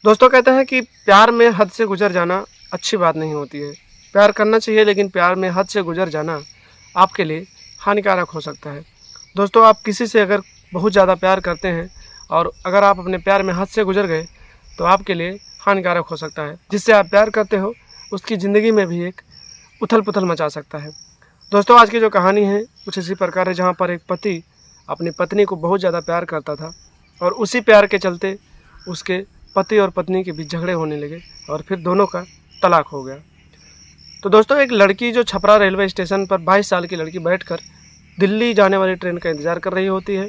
दोस्तों कहते हैं कि प्यार में हद से गुज़र जाना अच्छी बात नहीं होती है। प्यार करना चाहिए लेकिन प्यार में हद से गुज़र जाना आपके लिए हानिकारक हो सकता है। दोस्तों आप किसी से अगर बहुत ज़्यादा प्यार करते हैं और अगर आप अपने प्यार में हद से गुज़र गए तो आपके लिए हानिकारक हो सकता है। जिससे आप प्यार करते हो उसकी ज़िंदगी में भी एक उथल-पुथल मचा सकता है। दोस्तों आज की जो कहानी है कुछ इसी प्रकार है, जहाँ पर एक पति अपनी पत्नी को बहुत ज़्यादा प्यार करता था और उसी प्यार के चलते उसके पति और पत्नी के बीच झगड़े होने लगे और फिर दोनों का तलाक हो गया। तो दोस्तों एक लड़की जो छपरा रेलवे स्टेशन पर 22 साल की लड़की बैठकर दिल्ली जाने वाली ट्रेन का इंतज़ार कर रही होती है।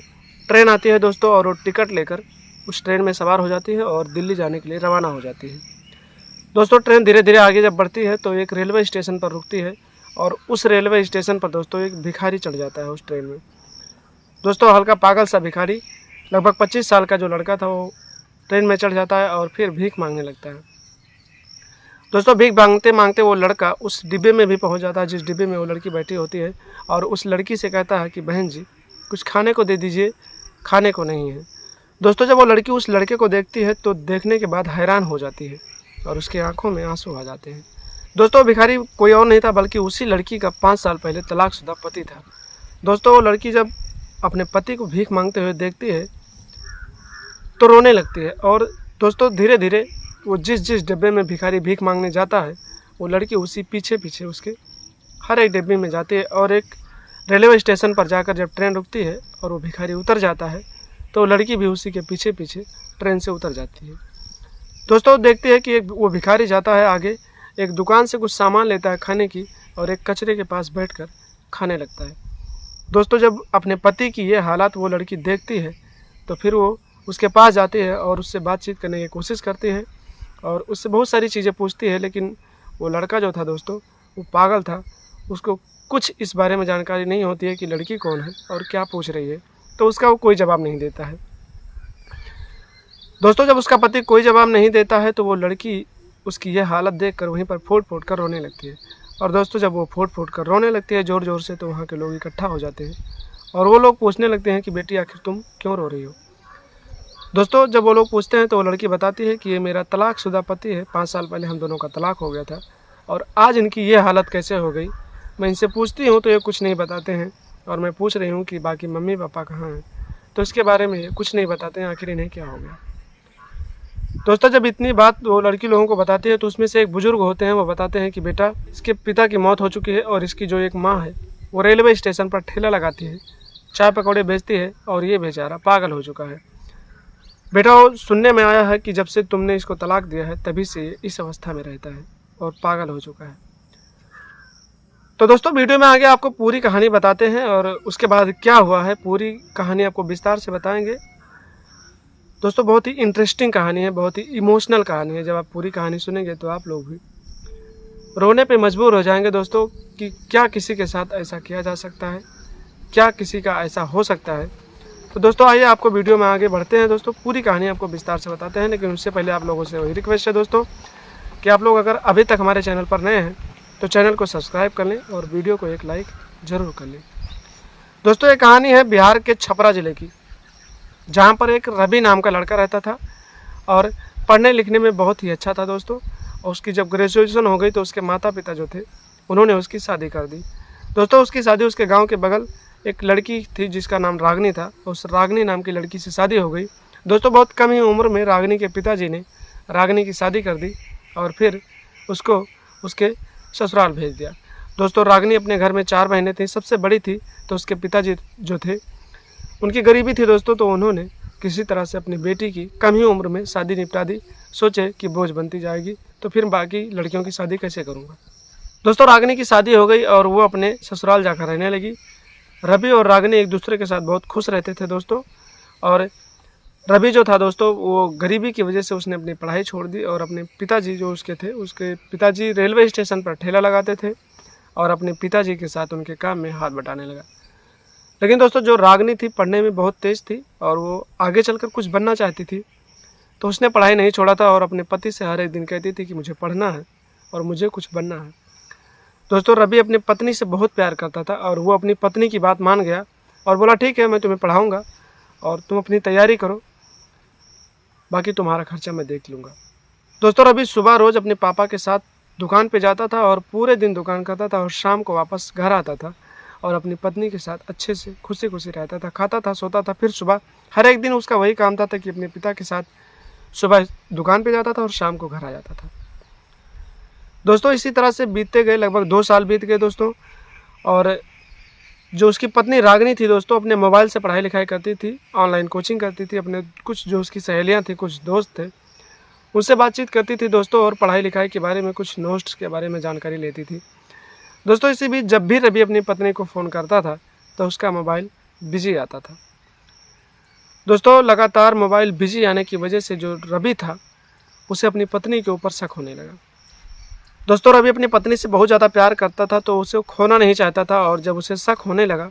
ट्रेन आती है दोस्तों और वो टिकट लेकर उस ट्रेन में सवार हो जाती है और दिल्ली जाने के लिए रवाना हो जाती है। दोस्तों ट्रेन धीरे धीरे आगे जब बढ़ती है तो एक रेलवे स्टेशन पर रुकती है और उस रेलवे स्टेशन पर दोस्तों एक भिखारी चढ़ जाता है उस ट्रेन में। दोस्तों हल्का पागल सा भिखारी, लगभग 25 साल का जो लड़का था वो ट्रेन में चढ़ जाता है और फिर भीख मांगने लगता है। दोस्तों भीख मांगते मांगते वो लड़का उस डिब्बे में भी पहुंच जाता है जिस डिब्बे में वो लड़की बैठी होती है और उस लड़की से कहता है कि बहन जी कुछ खाने को दे दीजिए, खाने को नहीं है। दोस्तों जब वो लड़की उस लड़के को देखती है तो देखने के बाद हैरान हो जाती है और उसकी आंखों में आंसू आ जाते हैं। दोस्तों भिखारी कोई और नहीं था बल्कि उसी लड़की का 5 साल पहले तलाकशुदा पति था। दोस्तों वो लड़की जब अपने पति को भीख मांगते हुए देखती है तो रोने लगती है और दोस्तों धीरे धीरे वो जिस जिस डिब्बे में भिखारी भीख मांगने जाता है वो लड़की उसी पीछे पीछे उसके हर एक डिब्बे में जाती है और एक रेलवे स्टेशन पर जाकर जब ट्रेन रुकती है और वो भिखारी उतर जाता है तो लड़की भी उसी के पीछे पीछे ट्रेन से उतर जाती है। दोस्तों देखती है कि वो भिखारी जाता है आगे, एक दुकान से कुछ सामान लेता है खाने की और एक कचरे के पास बैठकर खाने लगता है। दोस्तों जब अपने पति की ये हालात वो लड़की देखती है तो फिर वो उसके पास जाती है और उससे बातचीत करने की कोशिश करती है और उससे बहुत सारी चीज़ें पूछती है, लेकिन वो लड़का जो था दोस्तों वो पागल था। उसको कुछ इस बारे में जानकारी नहीं होती है कि लड़की कौन है और क्या पूछ रही है, तो उसका वो कोई जवाब नहीं देता है। दोस्तों जब उसका पति कोई जवाब नहीं देता है तो वो लड़की उसकी यह हालत देखकर वहीं पर फूट फूट कर रोने लगती है और दोस्तों जब वो फूट फूट कर रोने लगती है ज़ोर ज़ोर से तो वहाँ के लोग इकट्ठा हो जाते हैं और वो लोग पूछने लगते हैं कि बेटी आखिर तुम क्यों रो रही हो। दोस्तों जब वो लोग पूछते हैं तो वो लड़की बताती है कि ये मेरा तलाकशुदा पति है, 5 साल पहले हम दोनों का तलाक हो गया था और आज इनकी ये हालत कैसे हो गई। मैं इनसे पूछती हूँ तो ये कुछ नहीं बताते हैं और मैं पूछ रही हूँ कि बाकी मम्मी पापा कहाँ हैं तो इसके बारे में ये कुछ नहीं बताते हैं, आखिर इन्हें क्या हो गया। दोस्तों जब इतनी बात वो लड़की लोगों को बताती है तो उसमें से एक बुजुर्ग होते हैं, वो बताते हैं कि बेटा इसके पिता की मौत हो चुकी है और इसकी जो एक माँ है वो रेलवे स्टेशन पर ठेला लगाती है, चाय पकौड़े बेचती है और ये बेचारा पागल हो चुका है। बेटा वो सुनने में आया है कि जब से तुमने इसको तलाक दिया है तभी से इस अवस्था में रहता है और पागल हो चुका है। तो दोस्तों वीडियो में आगे आपको पूरी कहानी बताते हैं और उसके बाद क्या हुआ है पूरी कहानी आपको विस्तार से बताएंगे। दोस्तों बहुत ही इंटरेस्टिंग कहानी है, बहुत ही इमोशनल कहानी है। जब आप पूरी कहानी सुनेंगे तो आप लोग भी रोने पे मजबूर हो जाएंगे दोस्तों कि क्या किसी के साथ ऐसा किया जा सकता है, क्या किसी का ऐसा हो सकता है। तो दोस्तों आइए आपको वीडियो में आगे बढ़ते हैं। दोस्तों पूरी कहानी आपको विस्तार से बताते हैं, लेकिन उससे पहले आप लोगों से वही रिक्वेस्ट है दोस्तों कि आप लोग अगर अभी तक हमारे चैनल पर नए हैं तो चैनल को सब्सक्राइब कर लें और वीडियो को एक लाइक ज़रूर कर लें। दोस्तों ये कहानी है बिहार के छपरा ज़िले की, जहाँ पर एक रवि नाम का लड़का रहता था और पढ़ने लिखने में बहुत ही अच्छा था दोस्तों। और उसकी जब ग्रेजुएशन हो गई तो उसके माता पिता जो थे उन्होंने उसकी शादी कर दी। दोस्तों उसकी शादी उसके गाँव के बगल एक लड़की थी जिसका नाम रागनी था, उस रागनी नाम की लड़की से शादी हो गई। दोस्तों बहुत कम ही उम्र में रागनी के पिताजी ने रागनी की शादी कर दी और फिर उसको उसके ससुराल भेज दिया। दोस्तों रागनी अपने घर में 4 बहनें थी, सबसे बड़ी थी, तो उसके पिताजी जो थे उनकी गरीबी थी दोस्तों, तो उन्होंने किसी तरह से अपनी बेटी की कम ही उम्र में शादी निपटा दी। सोचे कि बोझ बनती जाएगी तो फिर बाकी लड़कियों की शादी कैसे करूँगा। दोस्तों रागनी की शादी हो गई और वो अपने ससुराल जाकर रहने लगी। रवि और रागनी एक दूसरे के साथ बहुत खुश रहते थे दोस्तों। और रवि जो था दोस्तों वो गरीबी की वजह से उसने अपनी पढ़ाई छोड़ दी और अपने पिताजी जो उसके थे, उसके पिताजी रेलवे स्टेशन पर ठेला लगाते थे और अपने पिताजी के साथ उनके काम में हाथ बटाने लगा। लेकिन दोस्तों जो रागनी थी पढ़ने में बहुत तेज़ थी और वो आगे चलकर कुछ बनना चाहती थी, तो उसने पढ़ाई नहीं छोड़ा था और अपने पति से हर एक दिन कहती थी कि मुझे पढ़ना है और मुझे कुछ बनना है। दोस्तों रवि अपनी पत्नी से बहुत प्यार करता था और वो अपनी पत्नी की बात मान गया और बोला ठीक है मैं तुम्हें पढ़ाऊँगा और तुम अपनी तैयारी करो। बाकी तुम्हारा खर्चा मैं देख लूँगा। दोस्तों रवि सुबह रोज़ अपने पापा के साथ दुकान पे जाता था और पूरे दिन दुकान करता था और शाम को वापस घर आता था और अपनी पत्नी के साथ अच्छे से खुशी खुशी रहता था, खाता था, सोता था। फिर सुबह हर एक दिन उसका वही काम था कि अपने पिता के साथ सुबह दुकान पे जाता था और शाम को घर आ जाता था। दोस्तों इसी तरह से बीतते गए, लगभग 2 साल बीत गए दोस्तों। और जो उसकी पत्नी रागिनी थी दोस्तों, अपने मोबाइल से पढ़ाई लिखाई करती थी, ऑनलाइन कोचिंग करती थी। अपने कुछ जो उसकी सहेलियाँ थी, कुछ दोस्त थे, उनसे बातचीत करती थी दोस्तों और पढ़ाई लिखाई के बारे में, कुछ नोट्स के बारे में जानकारी लेती थी दोस्तों। इसी बीच जब भी रवि अपनी पत्नी को फ़ोन करता था तो उसका मोबाइल बिजी आता था दोस्तों। लगातार मोबाइल बिजी आने की वजह से जो रवि था उसे अपनी पत्नी के ऊपर शक होने लगा दोस्तों। रवि अपनी पत्नी से बहुत ज़्यादा प्यार करता था तो उसे खोना नहीं चाहता था, और जब उसे शक होने लगा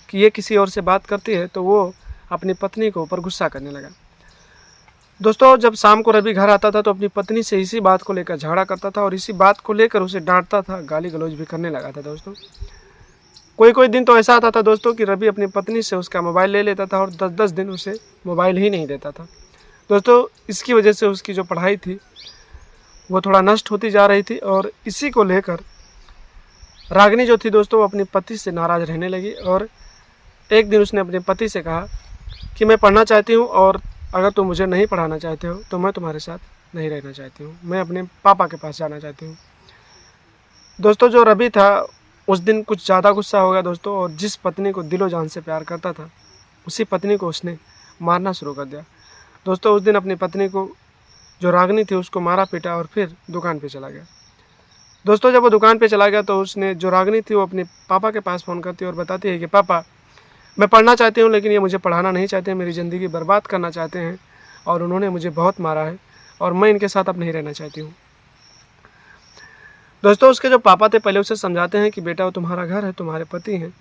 कि ये किसी और से बात करती है तो वो अपनी पत्नी के ऊपर गुस्सा करने लगा दोस्तों। जब शाम को रवि घर आता था तो अपनी पत्नी से इसी बात को लेकर झगड़ा करता था और इसी बात को लेकर उसे डांटता था, गाली गलौज भी करने लगा था दोस्तों। कोई कोई दिन तो ऐसा आता था दोस्तों कि रवि अपनी पत्नी से उसका मोबाइल ले लेता था और 10-10 दिन उसे मोबाइल ही नहीं देता था दोस्तों। इसकी वजह से उसकी जो पढ़ाई थी वो थोड़ा नष्ट होती जा रही थी, और इसी को लेकर रागिनी जो थी दोस्तों, वो अपने पति से नाराज़ रहने लगी। और एक दिन उसने अपने पति से कहा कि मैं पढ़ना चाहती हूँ, और अगर तुम मुझे नहीं पढ़ाना चाहते हो तो मैं तुम्हारे साथ नहीं रहना चाहती हूँ, मैं अपने पापा के पास जाना चाहती हूँ दोस्तों। जो रवि था उस दिन कुछ ज़्यादा गुस्सा हो गया दोस्तों, और जिस पत्नी को दिलो जान से प्यार करता था उसी पत्नी को उसने मारना शुरू कर दिया दोस्तों। उस दिन अपनी पत्नी को, जो रागिनी थी, उसको मारा पीटा और फिर दुकान पे चला गया दोस्तों। जब वो दुकान पे चला गया तो उसने, जो रागिनी थी, वो अपने पापा के पास फ़ोन करती है और बताती है कि पापा मैं पढ़ना चाहती हूँ लेकिन ये मुझे पढ़ाना नहीं चाहते, मेरी ज़िंदगी बर्बाद करना चाहते हैं और उन्होंने मुझे बहुत मारा है और मैं इनके साथ अब नहीं रहना चाहती हूँ दोस्तों। उसके जो पापा थे पहले उसे समझाते हैं कि बेटा वो तुम्हारा घर है, तुम्हारे पति हैं,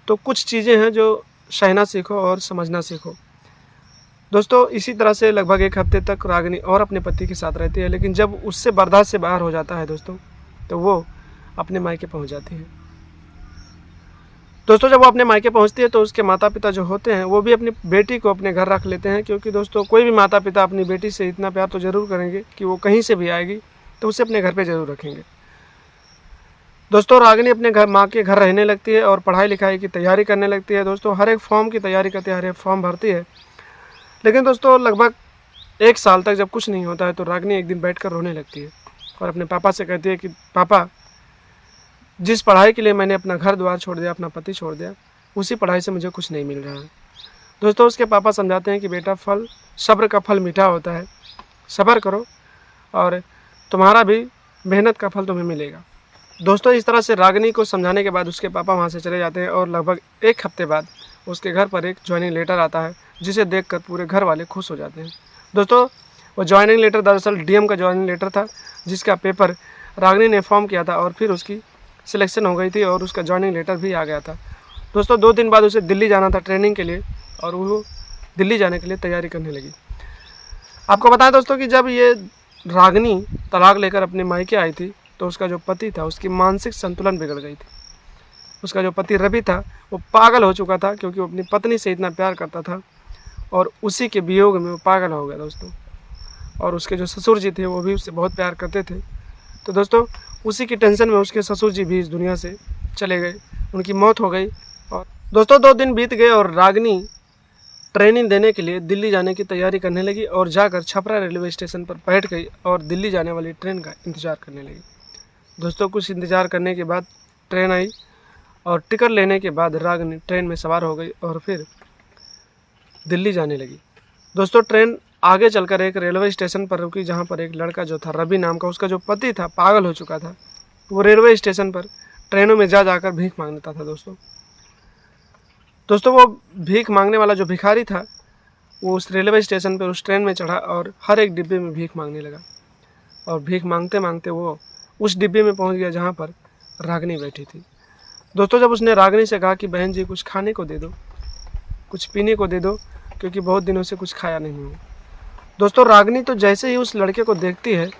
तो कुछ चीज़ें हैं जो सहना सीखो और समझना सीखो दोस्तों। इसी तरह से लगभग 1 हफ्ते तक रागिनी और अपने पति के साथ रहती है, लेकिन जब उससे बर्दाश्त से बाहर हो जाता है दोस्तों तो वो अपने मायके पहुंच जाती है दोस्तों। जब वो अपने मायके पहुंचती है तो उसके माता पिता जो होते हैं वो भी अपनी बेटी को अपने घर रख लेते हैं, क्योंकि दोस्तों कोई भी माता पिता अपनी बेटी से इतना प्यार तो ज़रूर करेंगे कि वो कहीं से भी आएगी तो उसे अपने घर पे ज़रूर रखेंगे दोस्तों। रागिनी अपने घर, माँ के घर रहने लगती है और पढ़ाई लिखाई की तैयारी करने लगती है दोस्तों। हर एक फॉर्म की तैयारी करती है, हर एक फॉर्म भरती है। लेकिन दोस्तों लगभग 1 साल तक जब कुछ नहीं होता है तो रागिनी एक दिन बैठकर रोने लगती है और अपने पापा से कहती है कि पापा, जिस पढ़ाई के लिए मैंने अपना घर द्वार छोड़ दिया, अपना पति छोड़ दिया, उसी पढ़ाई से मुझे कुछ नहीं मिल रहा है दोस्तों। उसके पापा समझाते हैं कि बेटा, फल, सब्र का फल मीठा होता है, सब्र करो और तुम्हारा भी मेहनत का फल तुम्हें मिलेगा दोस्तों। इस तरह से रागिनी को समझाने के बाद उसके पापा वहाँ से चले जाते हैं और लगभग 1 हफ्ते बाद उसके घर पर एक ज्वाइनिंग लेटर आता है, जिसे देखकर पूरे घर वाले खुश हो जाते हैं दोस्तों। वो ज्वाइनिंग लेटर दरअसल डीएम का ज्वाइनिंग लेटर था, जिसका पेपर रागिनी ने फॉर्म किया था और फिर उसकी सिलेक्शन हो गई थी और उसका ज्वाइनिंग लेटर भी आ गया था दोस्तों। 2 दिन बाद उसे दिल्ली जाना था ट्रेनिंग के लिए, और वो दिल्ली जाने के लिए तैयारी करने लगी। आपको बताएं दोस्तों कि जब ये रागिनी तलाक लेकर अपने मायके आई थी तो उसका जो पति था उसकी मानसिक संतुलन बिगड़ गई थी। उसका जो पति रवि था वो पागल हो चुका था, क्योंकि वो अपनी पत्नी से इतना प्यार करता था और उसी के वियोग में वो पागल हो गया दोस्तों। और उसके जो ससुर जी थे वो भी उससे बहुत प्यार करते थे, तो दोस्तों उसी की टेंशन में उसके ससुर जी भी इस दुनिया से चले गए, उनकी मौत हो गई। और दोस्तों 2 दिन बीत गए और रागिनी ट्रेनिंग देने के लिए दिल्ली जाने की तैयारी करने लगी और जाकर छपरा रेलवे स्टेशन पर बैठ गई और दिल्ली जाने वाली ट्रेन का इंतज़ार करने लगी दोस्तों। कुछ इंतज़ार करने के बाद ट्रेन आई और टिकट लेने के बाद रागिनी ट्रेन में सवार हो गई और फिर दिल्ली जाने लगी दोस्तों। ट्रेन आगे चलकर एक रेलवे स्टेशन पर रुकी, जहां पर एक लड़का जो था रवि नाम का, उसका जो पति था, पागल हो चुका था, वो रेलवे स्टेशन पर ट्रेनों में जाकर भीख मांगता था दोस्तों। वो भीख मांगने वाला जो भिखारी था वो उस रेलवे स्टेशन पर उस ट्रेन में चढ़ा और हर एक डिब्बे में भीख मांगने लगा, और भीख मांगते मांगते वो उस डिब्बे में पहुंच गया जहां पर रागिनी बैठी थी दोस्तों। जब उसने रागिनी से कहा कि बहन जी कुछ खाने को दे दो, कुछ पीने को दे दो, क्योंकि बहुत दिनों से कुछ खाया नहीं हूँ दोस्तों। रागिनी तो जैसे ही उस लड़के को देखती है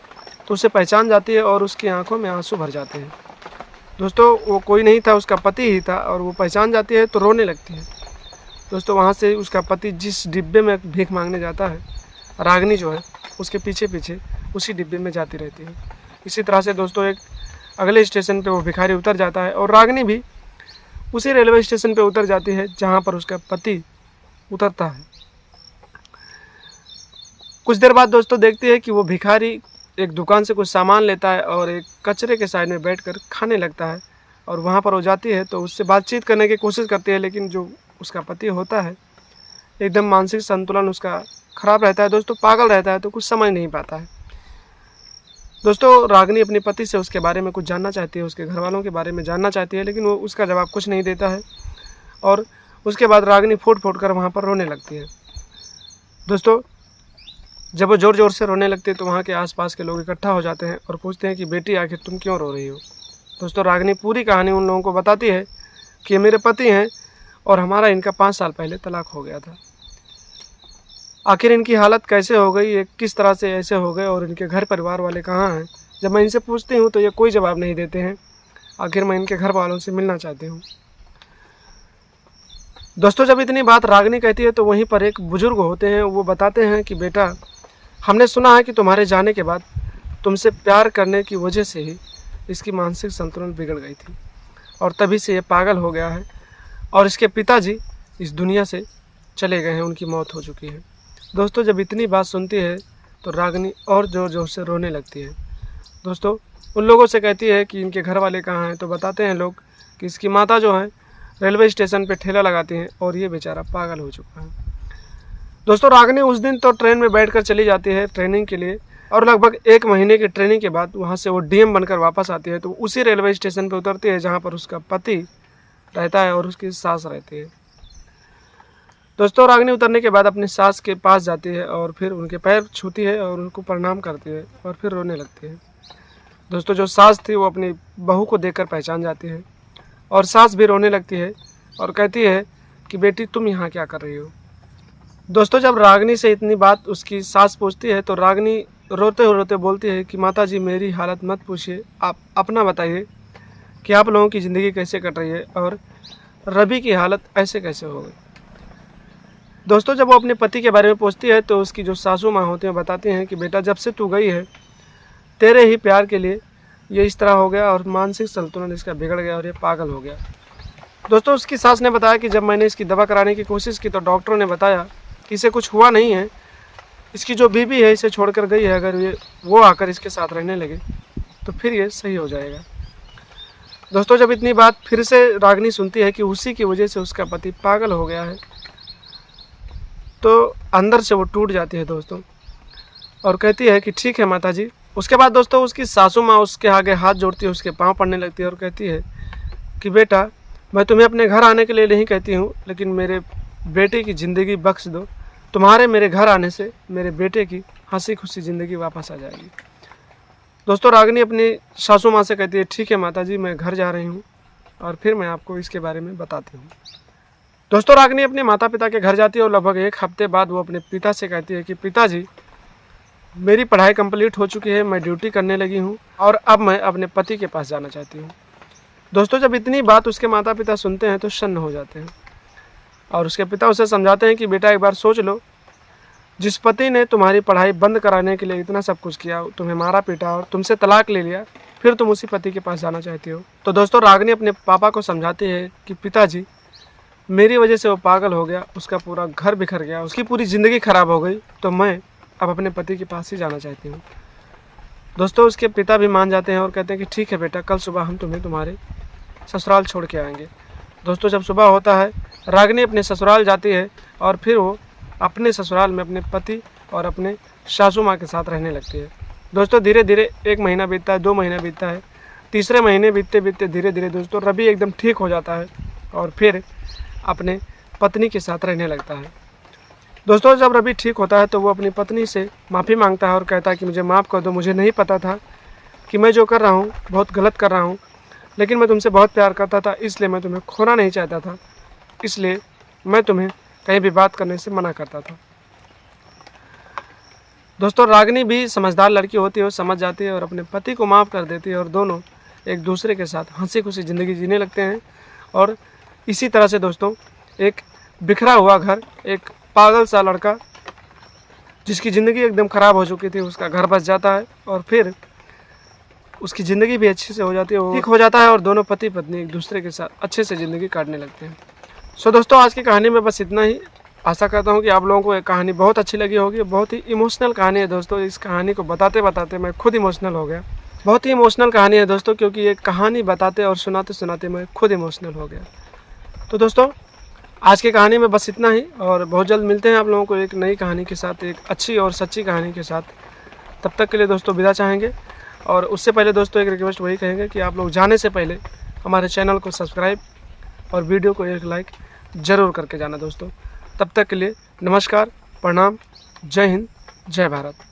तो उसे पहचान जाती है और उसकी आंखों में आंसू भर जाते हैं दोस्तों। वो कोई नहीं था, उसका पति ही था, और वो पहचान जाती है तो रोने लगती है दोस्तों। वहाँ से उसका पति जिस डिब्बे में भीख मांगने जाता है रागिनी जो है उसके पीछे पीछे उसी डिब्बे में जाती रहती है। इसी तरह से दोस्तों एक अगले स्टेशन पे वो भिखारी उतर जाता है और रागिनी भी उसी रेलवे स्टेशन पे उतर जाती है जहाँ पर उसका पति उतरता है। कुछ देर बाद दोस्तों देखती है कि वो भिखारी एक दुकान से कुछ सामान लेता है और एक कचरे के साइड में बैठकर खाने लगता है। और वहाँ पर वो जाती है तो उससे बातचीत करने की कोशिश करती है, लेकिन जो उसका पति होता है एकदम मानसिक संतुलन उसका खराब रहता है दोस्तों, पागल रहता है, तो कुछ समझ नहीं पाता है। दोस्तों रागिनी अपने पति से उसके बारे में कुछ जानना चाहती है, उसके घर वालों के बारे में जानना चाहती है, लेकिन वो उसका जवाब कुछ नहीं देता है। और उसके बाद रागिनी फूट फूट कर वहाँ पर रोने लगती है। दोस्तों जब वो ज़ोर ज़ोर से रोने लगती है तो वहाँ के आसपास के लोग इकट्ठा हो जाते हैं और पूछते हैं कि बेटी आखिर तुम क्यों रो रही हो। दोस्तों रागिनी पूरी कहानी उन लोगों को बताती है कि मेरे पति हैं और हमारा इनका 5 साल पहले तलाक हो गया था। आखिर इनकी हालत कैसे हो गई, ये किस तरह से ऐसे हो गए और इनके घर परिवार वाले कहाँ हैं। जब मैं इनसे पूछती हूँ तो ये कोई जवाब नहीं देते हैं। आखिर मैं इनके घर वालों से मिलना चाहती हूँ। दोस्तों जब इतनी बात रागिनी कहती है तो वहीं पर एक बुजुर्ग होते हैं, वो बताते हैं कि बेटा हमने सुना है कि तुम्हारे जाने के बाद तुमसे प्यार करने की वजह से ही इसकी मानसिक संतुलन बिगड़ गई थी और तभी से ये पागल हो गया है और इसके पिताजी इस दुनिया से चले गए हैं, उनकी मौत हो चुकी है। दोस्तों जब इतनी बात सुनती है तो रागिनी और ज़ोर ज़ोर से रोने लगती है। दोस्तों उन लोगों से कहती है कि इनके घर वाले कहाँ हैं, तो बताते हैं लोग कि इसकी माता जो है रेलवे स्टेशन पे ठेला लगाती हैं और ये बेचारा पागल हो चुका है। दोस्तों रागिनी उस दिन तो ट्रेन में बैठकर चली जाती है ट्रेनिंग के लिए और लगभग 1 महीने की ट्रेनिंग के बाद वहाँ से वो डीएम बनकर वापस आती है। तो उसी रेलवे स्टेशन पर उतरती है जहाँ पर उसका पति रहता है और उसकी सास रहती है। दोस्तों रागिनी उतरने के बाद अपनी सास के पास जाती है और फिर उनके पैर छूती है और उनको प्रणाम करती है और फिर रोने लगती है। दोस्तों जो सास थी वो अपनी बहू को देखकर पहचान जाती है और सास भी रोने लगती है और कहती है कि बेटी तुम यहाँ क्या कर रही हो। दोस्तों जब रागिनी से इतनी बात उसकी सास पूछती है तो रागिनी रोते रोते बोलती है कि माता जी मेरी हालत मत पूछिए, आप अपना बताइए कि आप लोगों की ज़िंदगी कैसे कट रही है और रवि की हालत ऐसे कैसे हो गई। दोस्तों जब वो अपने पति के बारे में पूछती है तो उसकी जो सासू माँ होती हैं बताती हैं कि बेटा जब से तू गई है तेरे ही प्यार के लिए ये इस तरह हो गया और मानसिक संतुलन इसका बिगड़ गया और ये पागल हो गया। दोस्तों उसकी सास ने बताया कि जब मैंने इसकी दवा कराने की कोशिश की तो डॉक्टरों ने बताया कि इसे कुछ हुआ नहीं है, इसकी जो बीवी है इसे छोड़कर गई है, अगर वो आकर इसके साथ रहने लगे तो फिर ये सही हो जाएगा। दोस्तों जब इतनी बात फिर से रागिनी सुनती है कि उसी की वजह से उसका पति पागल हो गया है तो अंदर से वो टूट जाती है दोस्तों और कहती है कि ठीक है माता जी। उसके बाद दोस्तों उसकी सासू माँ उसके आगे हाथ जोड़ती है, उसके पाँव पड़ने लगती है और कहती है कि बेटा मैं तुम्हें अपने घर आने के लिए नहीं कहती हूँ, लेकिन मेरे बेटे की ज़िंदगी बख्श दो। तुम्हारे मेरे घर आने से मेरे बेटे की हंसी खुशी ज़िंदगी वापस आ जाएगी। दोस्तों रागिनी अपनी सासू माँ से कहती है ठीक है माता जी मैं घर जा रही हूँ और फिर मैं आपको इसके बारे में बताती हूँ। दोस्तों रागिनी अपने माता पिता के घर जाती है और लगभग 1 हफ्ते बाद वो अपने पिता से कहती है कि पिताजी मेरी पढ़ाई कंप्लीट हो चुकी है, मैं ड्यूटी करने लगी हूँ और अब मैं अपने पति के पास जाना चाहती हूँ। दोस्तों जब इतनी बात उसके माता पिता सुनते हैं तो शन्न हो जाते हैं और उसके पिता उसे समझाते हैं कि बेटा एक बार सोच लो, जिस पति ने तुम्हारी पढ़ाई बंद कराने के लिए इतना सब कुछ किया, तुम्हें मारा पीटा और तुमसे तलाक ले लिया, फिर तुम उसी पति के पास जाना चाहती हो। तो दोस्तों रागिनी अपने पापा को समझाती है कि पिताजी मेरी वजह से वो पागल हो गया, उसका पूरा घर बिखर गया, उसकी पूरी ज़िंदगी ख़राब हो गई, तो मैं अब अपने पति के पास ही जाना चाहती हूँ। दोस्तों उसके पिता भी मान जाते हैं और कहते हैं कि ठीक है बेटा, कल सुबह हम तुम्हें तुम्हारे ससुराल छोड़ के आएंगे। दोस्तों जब सुबह होता है रागिनी अपने ससुराल जाती है और फिर वो अपने ससुराल में अपने पति और अपने सासू माँ के साथ रहने लगती है। दोस्तों धीरे धीरे 1 महीना बीतता है, 2 महीना बीतता है, तीसरे महीने बीतते बीतते धीरे धीरे दोस्तों रवि एकदम ठीक हो जाता है और फिर अपने पत्नी के साथ रहने लगता है। दोस्तों जब रवि ठीक होता है तो वो अपनी पत्नी से माफ़ी मांगता है और कहता है कि मुझे माफ़ कर दो, मुझे नहीं पता था कि मैं जो कर रहा हूँ बहुत गलत कर रहा हूँ, लेकिन मैं तुमसे बहुत प्यार करता था, इसलिए मैं तुम्हें खोना नहीं चाहता था, इसलिए मैं तुम्हें कहीं भी बात करने से मना करता था। दोस्तों रागिनी भी समझदार लड़की होती है, वो समझ जाती है और अपने पति को माफ़ कर देती है और दोनों एक दूसरे के साथ हंसी खुशी ज़िंदगी जीने लगते हैं। और इसी तरह से दोस्तों एक बिखरा हुआ घर, एक पागल सा लड़का जिसकी ज़िंदगी एकदम ख़राब हो चुकी थी उसका घर बस जाता है और फिर उसकी ज़िंदगी भी अच्छे से हो जाती है, वो ठीक हो जाता है और दोनों पति पत्नी एक दूसरे के साथ अच्छे से ज़िंदगी काटने लगते हैं। सो दोस्तों, आज की कहानी में बस इतना ही। आशा करता हूँ कि आप लोगों को ये कहानी बहुत अच्छी लगी होगी। बहुत ही इमोशनल कहानी है दोस्तों। इस कहानी को बताते बताते मैं खुद इमोशनल हो गया। बहुत ही इमोशनल कहानी है दोस्तों, क्योंकि ये कहानी बताते और सुनाते सुनाते मैं खुद इमोशनल हो गया। तो दोस्तों, आज की कहानी में बस इतना ही और बहुत जल्द मिलते हैं आप लोगों को एक नई कहानी के साथ, एक अच्छी और सच्ची कहानी के साथ। तब तक के लिए दोस्तों विदा चाहेंगे। और उससे पहले दोस्तों एक रिक्वेस्ट वही कहेंगे कि आप लोग जाने से पहले हमारे चैनल को सब्सक्राइब और वीडियो को एक लाइक ज़रूर करके जाना दोस्तों। तब तक के लिए नमस्कार, प्रणाम, जय हिंद, जय भारत।